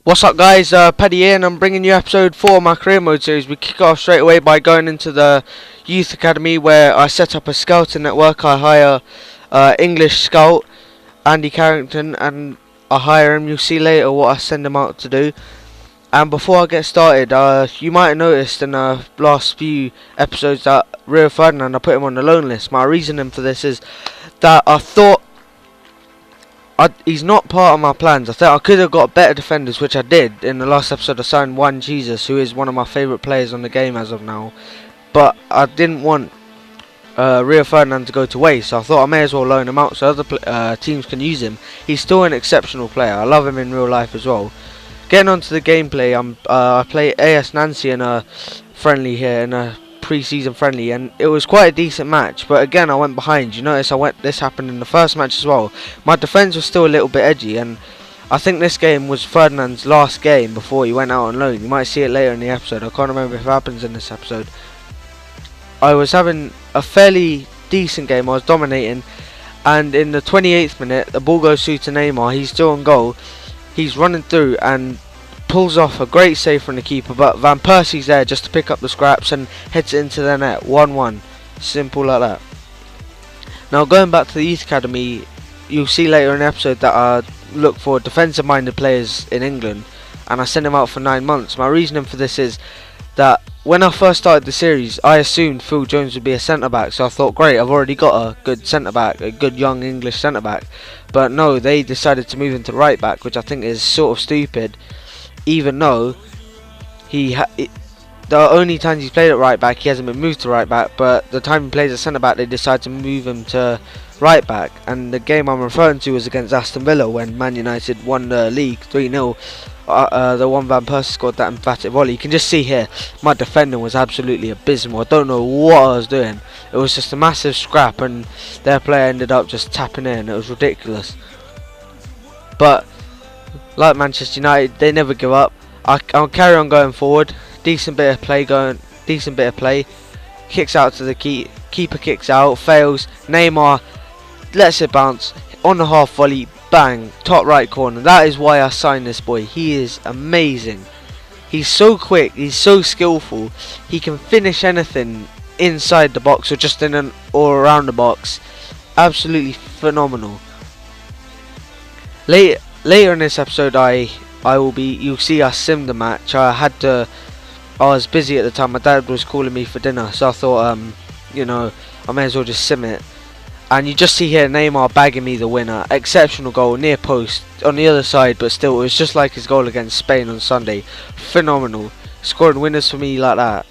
What's up guys, Paddy here and I'm bringing you episode 4 of my career mode series. We kick off straight away by going into the youth academy where I set up a scouting network. I hire English scout Andy Carrington and I hire him. You'll see later what I send him out to do. And before I get started, you might have noticed in the last few episodes that Rio Ferdinand, I put him on the loan list. My reasoning for this is that I thought he's not part of my plans. I thought I could have got better defenders, which I did. In the last episode I signed Juan Jesus, who is one of my favourite players on the game as of now. But I didn't want Rio Ferdinand to go to waste, so I thought I may as well loan him out so other teams can use him. He's still an exceptional player. I love him in real life as well. Getting on to the gameplay, I play AS Nancy in a friendly here, in a pre-season friendly, and it was quite a decent match, but again I went behind. You notice this happened in the first match as well. My defence was still a little bit edgy, and I think this game was Ferdinand's last game before he went out on loan. You might see it later in the episode. I can't remember if it happens in this episode. I was having a fairly decent game. I was dominating, and in the 28th minute the ball goes through to Neymar. He's still on goal. He's running through and pulls off a great save from the keeper, but Van Persie's there just to pick up the scraps and heads it into the net. 1-1. Simple like that. Now going back to the youth academy, you'll see later in the episode that I look for defensive minded players in England and I send them out for 9 months. My reasoning for this is that when I first started the series I assumed Phil Jones would be a centre back, so I thought great, I've already got a good centre back, a good young English centre back. But no, they decided to move him to right back, which I think is sort of stupid. Even though the only times he's played at right back he hasn't been moved to right back, but the time he plays at centre back they decide to move him to right back. And the game I'm referring to was against Aston Villa when Man United won the league 3-0. The one Van Persie scored that emphatic volley. You can just see here my defending was absolutely abysmal. I don't know what I was doing. It was just a massive scrap and their player ended up just tapping in. It was ridiculous. But like Manchester United, they never give up. I'll carry on going forward. Decent bit of play. Kicks out to the keeper, kicks out, fails. Neymar lets it bounce on the half volley. Bang, top right corner. That is why I signed this boy. He is amazing. He's so quick. He's so skillful. He can finish anything inside the box or just in or around the box. Absolutely phenomenal. Later in this episode, you'll see I simmed the match. I was busy at the time. My dad was calling me for dinner, so I thought, I may as well just sim it. And you just see here Neymar bagging me the winner. Exceptional goal, near post, on the other side, but still, it was just like his goal against Spain on Sunday. Phenomenal. Scoring winners for me like that.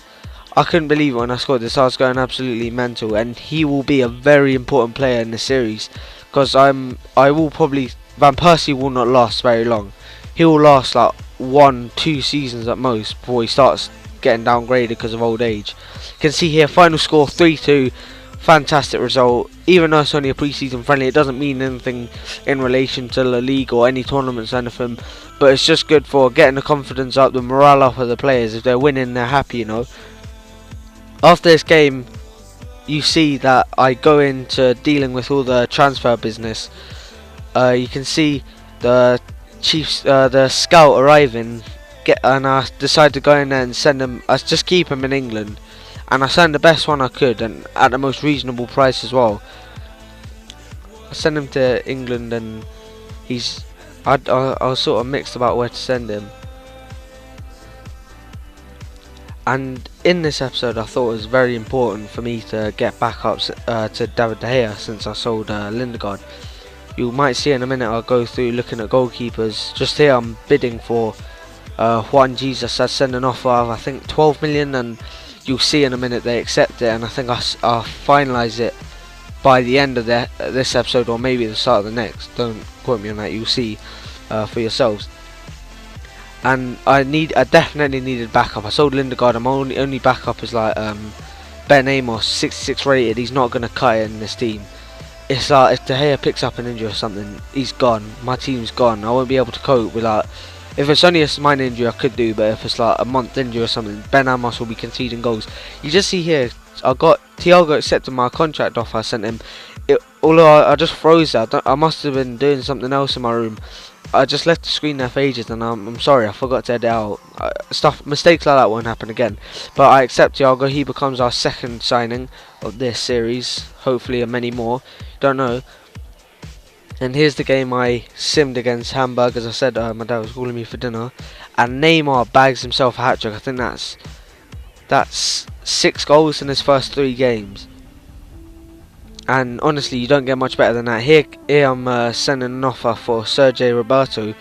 I couldn't believe it when I scored this. I was going absolutely mental, and he will be a very important player in the series, because Van Persie will not last very long. He will last like 1-2 seasons at most before he starts getting downgraded because of old age. You can see here final score 3-2. Fantastic result. Even though it's only a pre-season friendly, it doesn't mean anything in relation to the league or any tournaments or anything, but it's just good for getting the confidence up, the morale up of the players. If they're winning, they're happy, you know. After this game you see that I go into dealing with all the transfer business. You can see the the scout arriving, and I decide to go in there and send him. I just keep him in England, and I send the best one I could, and at the most reasonable price as well. I send him to England, and I was sort of mixed about where to send him. And in this episode I thought it was very important for me to get backups to David De Gea since I sold Lindegaard. You might see in a minute I'll go through looking at goalkeepers. Just here I'm bidding for Juan Jesus. I send an offer of I think 12 million, and you'll see in a minute they accept it, and I think I'll finalise it by the end of this episode or maybe the start of the next. Don't quote me on that, you'll see for yourselves. And I definitely needed backup. I sold Lindegaard. My only backup is like Ben Amos, 66 rated. He's not going to cut it in this team. It's like if De Gea picks up an injury or something, he's gone. My team's gone. I won't be able to cope with that. If it's only a minor injury I could do, but if it's like a month injury or something, Ben Amos will be conceding goals. You just see here, I got Thiago accepted my contract offer I sent him. Although I just froze that. I must have been doing something else in my room. I just left the screen there for ages, and I'm sorry, I forgot to edit out. Mistakes like that won't happen again. But I accept Thiago. He becomes our second signing of this series. Hopefully, many more. Don't know. And here's the game I simmed against Hamburg. As I said, my dad was calling me for dinner, and Neymar bags himself a hat trick. I think that's 6 goals in his first 3 games. And honestly, you don't get much better than that. Here I'm sending an offer for Sergio Roberto.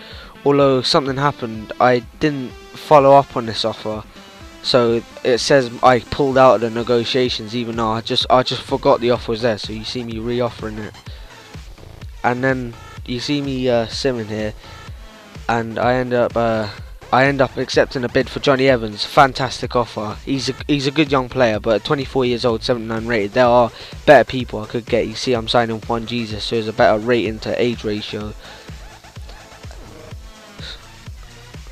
Although something happened, I didn't follow up on this offer. So it says I pulled out of the negotiations, even though I just forgot the offer was there. So you see me re-offering it, and then you see me simming here, and I end up accepting a bid for Johnny Evans. Fantastic offer. He's a good young player, but at 24 years old, 79 rated. There are better people I could get. You see, I'm signing Juan Jesus, so there's a better rating to age ratio.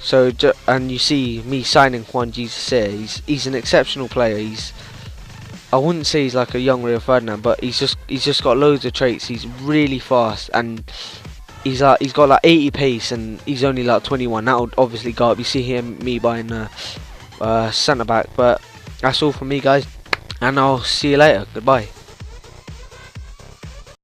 So and you see me signing Juan Jesus here. He's an exceptional player. I wouldn't say he's like a young Rio Ferdinand, but he's just got loads of traits. He's really fast, and he's got like 80 pace, and he's only like 21. That'll obviously go up. You see me buying centre back, but that's all from me, guys, and I'll see you later. Goodbye.